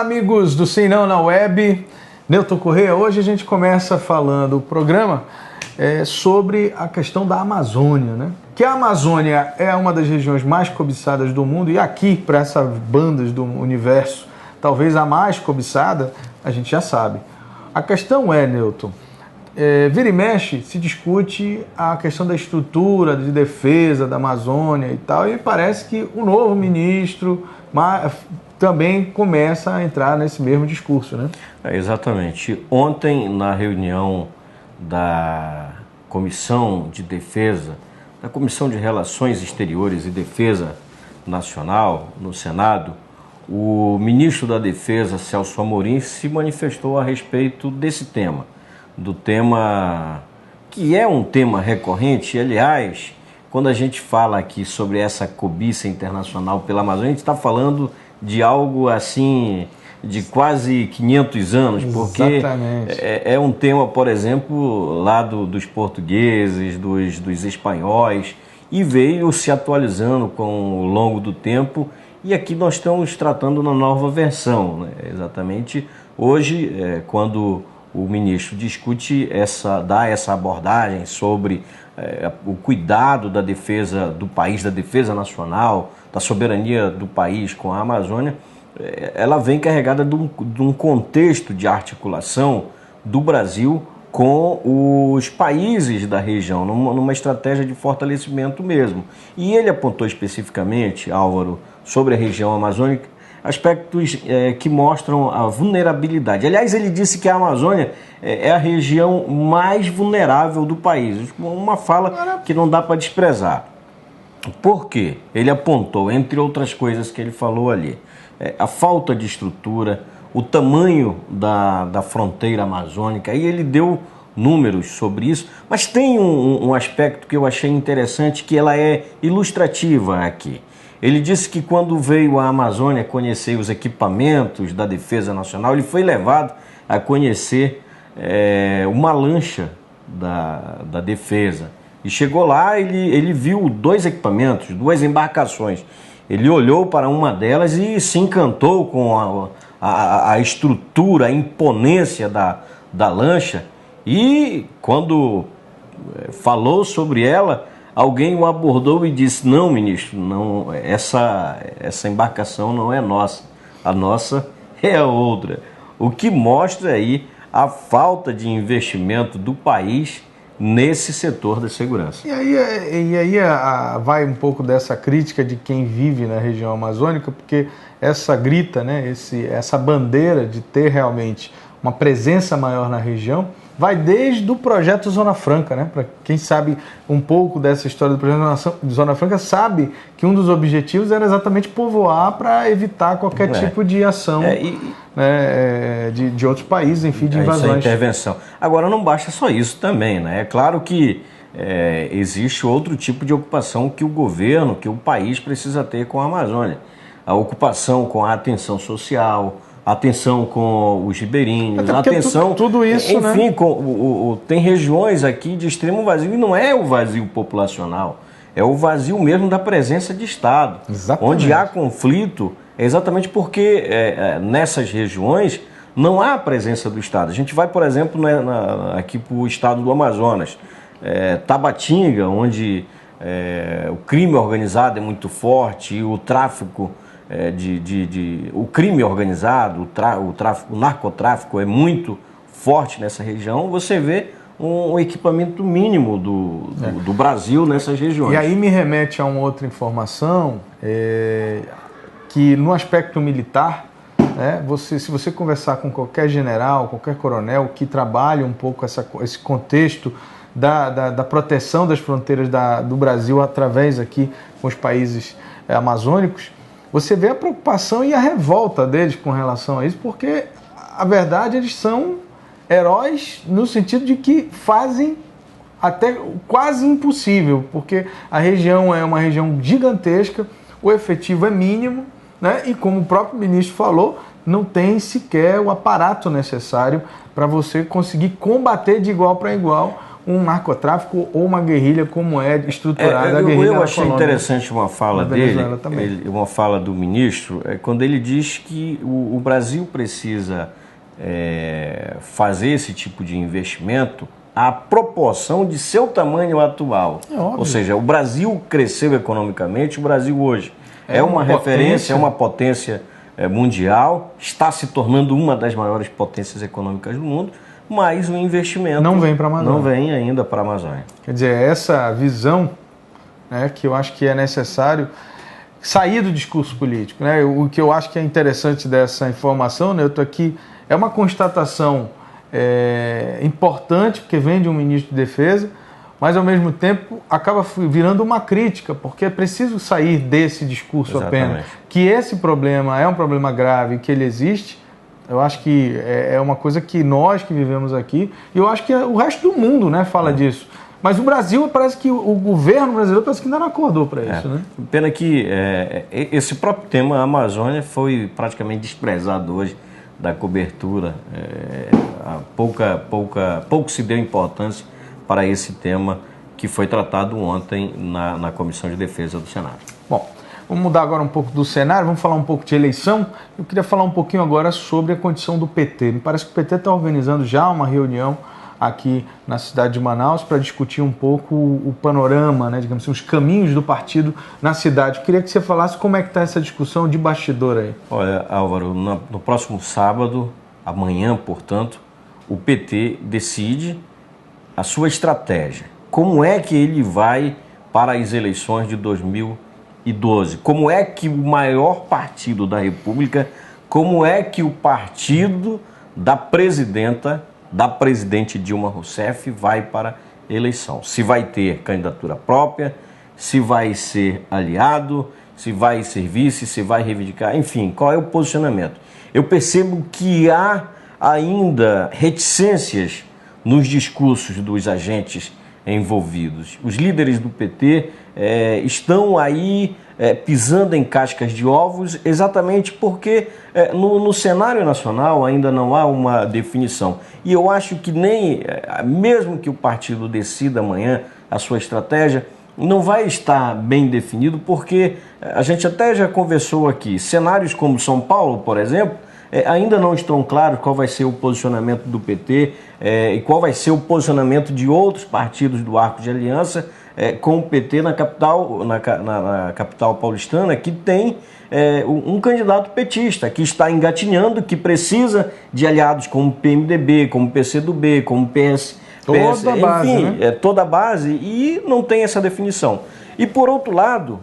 Olá, amigos do Sim Não na Web. Newton Corrêa. Hoje a gente começa falando o programa sobre a questão da Amazônia, né? Que a Amazônia é uma das regiões mais cobiçadas do mundo e aqui, para essas bandas do universo, talvez a mais cobiçada, a gente já sabe. A questão é, Newton, vira e mexe, se discute a questão da estrutura de defesa da Amazônia e tal, e parece que o novo ministro também começa a entrar nesse mesmo discurso, né? Exatamente. Ontem, na reunião da Comissão de Defesa, da Comissão de Relações Exteriores e Defesa Nacional, no Senado, o ministro da Defesa, Celso Amorim, se manifestou a respeito desse tema, do tema que é um tema recorrente. Aliás, quando a gente fala aqui sobre essa cobiça internacional pela Amazônia, a gente está falando de algo assim de quase 500 anos, porque é um tema, por exemplo, lá dos portugueses, dos espanhóis, e veio se atualizando com o longo do tempo, e aqui nós estamos tratando na nova versão, né? Exatamente hoje, quando o ministro discute dá essa abordagem sobre o cuidado da defesa do país, da defesa nacional, da soberania do país com a Amazônia, ela vem carregada de um contexto de articulação do Brasil com os países da região, numa estratégia de fortalecimento mesmo. E ele apontou especificamente, Álvaro, sobre a região amazônica, aspectos que mostram a vulnerabilidade. Aliás, ele disse que a Amazônia é a região mais vulnerável do país. Uma fala que não dá para desprezar. Por quê? Ele apontou, entre outras coisas que ele falou ali, a falta de estrutura, o tamanho da fronteira amazônica, e ele deu números sobre isso, mas tem um aspecto que eu achei interessante, que ela é ilustrativa aqui. Ele disse que quando veio à Amazônia conhecer os equipamentos da Defesa Nacional, ele foi levado a conhecer uma lancha da Defesa. E chegou lá, ele viu dois equipamentos, duas embarcações. Ele olhou para uma delas e se encantou com a estrutura, a imponência da lancha. E quando falou sobre ela, alguém o abordou e disse: não, ministro, não, essa embarcação não é nossa, a nossa é a outra. O que mostra aí a falta de investimento do país nesse setor da segurança. E aí vai um pouco dessa crítica de quem vive na região amazônica, porque essa grita, né, essa bandeira de ter realmente uma presença maior na região, vai desde o projeto Zona Franca, né? Para quem sabe um pouco dessa história do projeto Zona Franca, sabe que um dos objetivos era exatamente povoar para evitar qualquer tipo de ação de outros países, enfim, de invasões. Essa intervenção. Agora, não basta só isso também, né? É claro que existe outro tipo de ocupação que o governo, que o país precisa ter com a Amazônia. A ocupação com a atenção social, atenção com os ribeirinhos, atenção... Tudo isso, enfim, né? Tem regiões aqui de extremo vazio, e não é o vazio populacional, é o vazio mesmo da presença de Estado. Exatamente. Onde há conflito, é exatamente porque nessas regiões não há a presença do Estado. A gente vai, por exemplo, aqui para o estado do Amazonas, Tabatinga, onde o crime organizado é muito forte e o tráfico... o crime organizado, o narcotráfico é muito forte nessa região. Você vê um equipamento mínimo do Brasil nessas regiões. E aí me remete a uma outra informação, que no aspecto militar, se você conversar com qualquer general, qualquer coronel que trabalhe um pouco esse contexto da proteção das fronteiras do Brasil através aqui com os países amazônicos, você vê a preocupação e a revolta deles com relação a isso, porque, a verdade, eles são heróis no sentido de que fazem até quase impossível, porque a região é uma região gigantesca, o efetivo é mínimo, né? E como o próprio ministro falou, não tem sequer o aparato necessário para você conseguir combater de igual para igual um narcotráfico ou uma guerrilha como é estruturada a guerrilha. Eu achei interessante uma fala dele, uma fala do ministro, quando ele diz que o Brasil precisa fazer esse tipo de investimento à proporção de seu tamanho atual. Ou seja, o Brasil cresceu economicamente, o Brasil hoje é uma referência, é uma potência mundial, está se tornando uma das maiores potências econômicas do mundo, mas o investimento não vem para a Amazônia. Não vem ainda para a Amazônia. Quer dizer, essa visão, né, que eu acho que é necessário sair do discurso político. Né? O que eu acho que é interessante dessa informação, né, eu estou aqui, é uma constatação importante, porque vem de um ministro de Defesa, mas ao mesmo tempo acaba virando uma crítica, porque é preciso sair desse discurso apenas. Que esse problema é um problema grave, que ele existe. Eu acho que é uma coisa que nós que vivemos aqui, e eu acho que o resto do mundo, né, fala disso. Mas o Brasil, parece que o governo brasileiro parece que ainda não acordou para isso. Né? Pena que esse próprio tema, a Amazônia, foi praticamente desprezado hoje da cobertura. Pouco se deu importância para esse tema que foi tratado ontem na Comissão de Defesa do Senado. Bom, vamos mudar agora um pouco do cenário, vamos falar um pouco de eleição. Eu queria falar um pouquinho agora sobre a condição do PT. Me parece que o PT está organizando já uma reunião aqui na cidade de Manaus para discutir um pouco o panorama, né, digamos assim, os caminhos do partido na cidade. Eu queria que você falasse como é que está essa discussão de bastidor aí. Olha, Álvaro, no próximo sábado, amanhã, portanto, o PT decide a sua estratégia. Como é que ele vai para as eleições de 2012? Como é que o maior partido da República, como é que o partido da presidente Dilma Rousseff vai para a eleição? Se vai ter candidatura própria, se vai ser aliado, se vai ser vice, se vai reivindicar, enfim, qual é o posicionamento? Eu percebo que há ainda reticências nos discursos dos agentes envolvidos. Os líderes do PT estão aí pisando em cascas de ovos, exatamente porque no cenário nacional ainda não há uma definição. E eu acho que mesmo que o partido decida amanhã a sua estratégia, não vai estar bem definido, porque a gente até já conversou aqui, cenários como São Paulo, por exemplo, ainda não estão claros qual vai ser o posicionamento do PT e qual vai ser o posicionamento de outros partidos do arco de aliança com o PT na capital paulistana, que tem um candidato petista, que está engatinhando, que precisa de aliados como o PMDB, como o PCdoB, como o PS. Toda a base, enfim, né? Toda a base, e não tem essa definição. E por outro lado,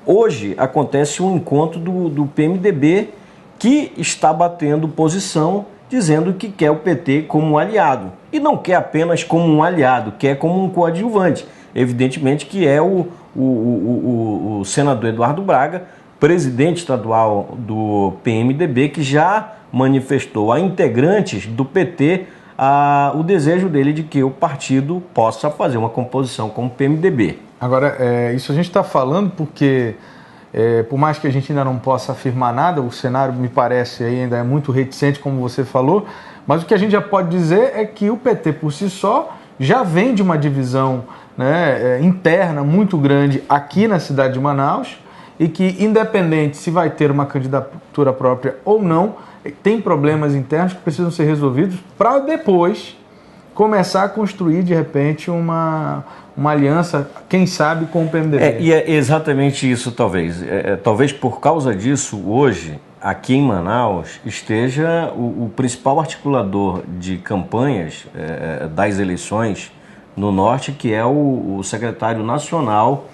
hoje acontece um encontro do PMDB, que está batendo posição, dizendo que quer o PT como um aliado. E não quer apenas como um aliado, quer como um coadjuvante. Evidentemente que é o senador Eduardo Braga, presidente estadual do PMDB, que já manifestou a integrantes do PT o desejo dele de que o partido possa fazer uma composição com o PMDB. Agora, isso a gente está falando porque... por mais que a gente ainda não possa afirmar nada, o cenário me parece ainda é muito reticente, como você falou, mas o que a gente já pode dizer é que o PT por si só já vem de uma divisão, né, interna muito grande aqui na cidade de Manaus, e que, independente se vai ter uma candidatura própria ou não, tem problemas internos que precisam ser resolvidos para depois começar a construir, de repente, uma aliança, quem sabe, com o PMDB. E é exatamente isso, talvez. Talvez por causa disso, hoje, aqui em Manaus, esteja o principal articulador de campanhas das eleições no Norte, que é o secretário nacional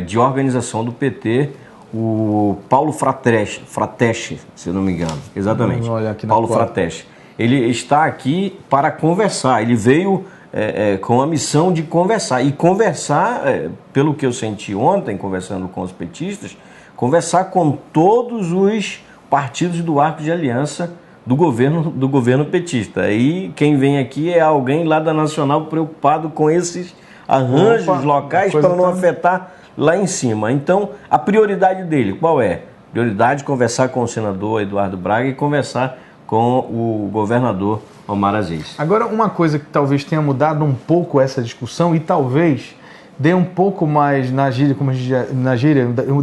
de organização do PT, o Paulo Frateschi, se não me engano. Exatamente. Paulo Frateschi. Ele está aqui para conversar. Ele veio com a missão de conversar. E conversar, pelo que eu senti ontem, conversando com os petistas, conversar com todos os partidos do arco de aliança do governo petista. E quem vem aqui é alguém lá da Nacional preocupado com esses arranjos locais para não afetar lá em cima. Então, a prioridade dele, qual é? Prioridade conversar com o senador Eduardo Braga e conversar com o governador Omar Aziz. Agora, uma coisa que talvez tenha mudado um pouco essa discussão e talvez dê um pouco mais, na gíria,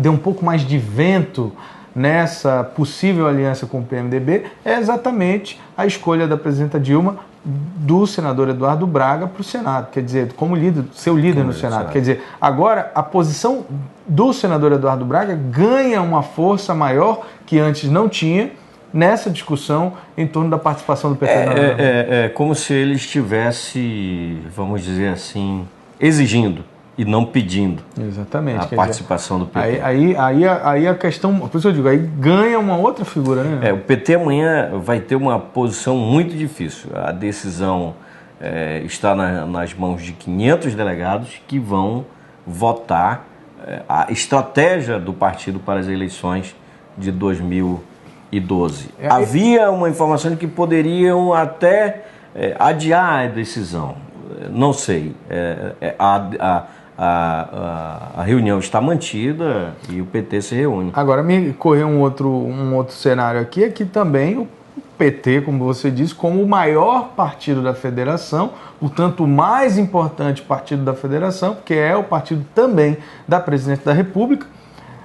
dê um pouco mais de vento nessa possível aliança com o PMDB, é exatamente a escolha da presidenta Dilma do senador Eduardo Braga para o Senado, quer dizer, como líder, seu líder no Senado. Quer dizer, agora a posição do senador Eduardo Braga ganha uma força maior que antes não tinha nessa discussão em torno da participação do PT. É como se ele estivesse, vamos dizer assim, exigindo e não pedindo. Exatamente, a participação do PT. Aí a questão, por isso eu digo, aí ganha uma outra figura, né? O PT amanhã vai ter uma posição muito difícil. A decisão está nas mãos de 500 delegados que vão votar a estratégia do partido para as eleições de 2012. Havia uma informação de que poderiam até adiar a decisão. Não sei. A reunião está mantida e o PT se reúne. Agora, me correu um outro cenário aqui, é que também o PT, como você disse, como o maior partido da federação, portanto o mais importante partido da federação, porque é o partido também da presidente da República,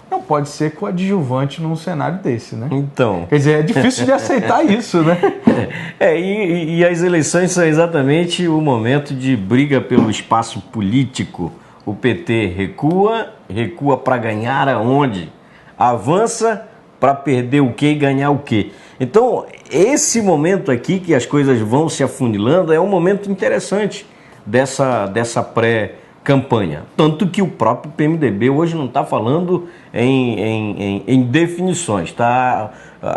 não pode ser coadjuvante num cenário desse, né? Então... Quer dizer, é difícil de aceitar isso, né? E as eleições são exatamente o momento de briga pelo espaço político. O PT recua para ganhar aonde? Avança para perder o quê e ganhar o quê? Então, esse momento aqui que as coisas vão se afunilando é um momento interessante dessa pré-campanha. Tanto que o próprio PMDB hoje não está falando em definições. Tá?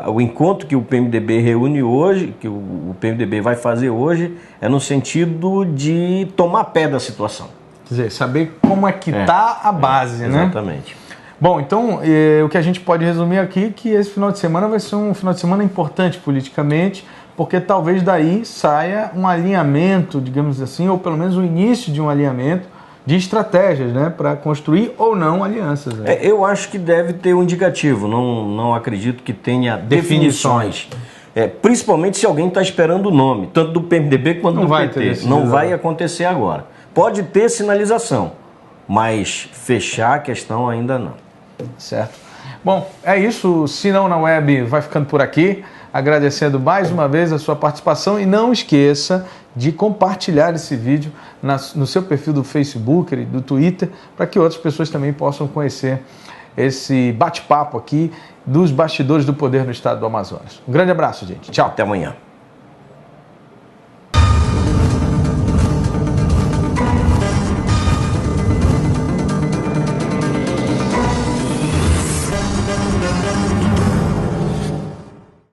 O encontro que o PMDB reúne hoje, que o PMDB vai fazer hoje, é no sentido de tomar pé da situação. Quer dizer, saber como é que está a base, né? Exatamente. Bom, então, o que a gente pode resumir aqui é que esse final de semana vai ser um final de semana importante politicamente, porque talvez daí saia um alinhamento, digamos assim, ou pelo menos o início de um alinhamento de estratégias, né, para construir ou não alianças. Né? Eu acho que deve ter um indicativo, não acredito que tenha definições. Principalmente se alguém está esperando o nome, tanto do PMDB quanto do PT. Não vai acontecer agora. Pode ter sinalização, mas fechar a questão ainda não. Certo. Bom, é isso. Se não na web, vai ficando por aqui. Agradecendo mais uma vez a sua participação e não esqueça de compartilhar esse vídeo no seu perfil do Facebook e do Twitter para que outras pessoas também possam conhecer esse bate-papo aqui dos bastidores do poder no estado do Amazonas. Um grande abraço, gente. Tchau. Até amanhã.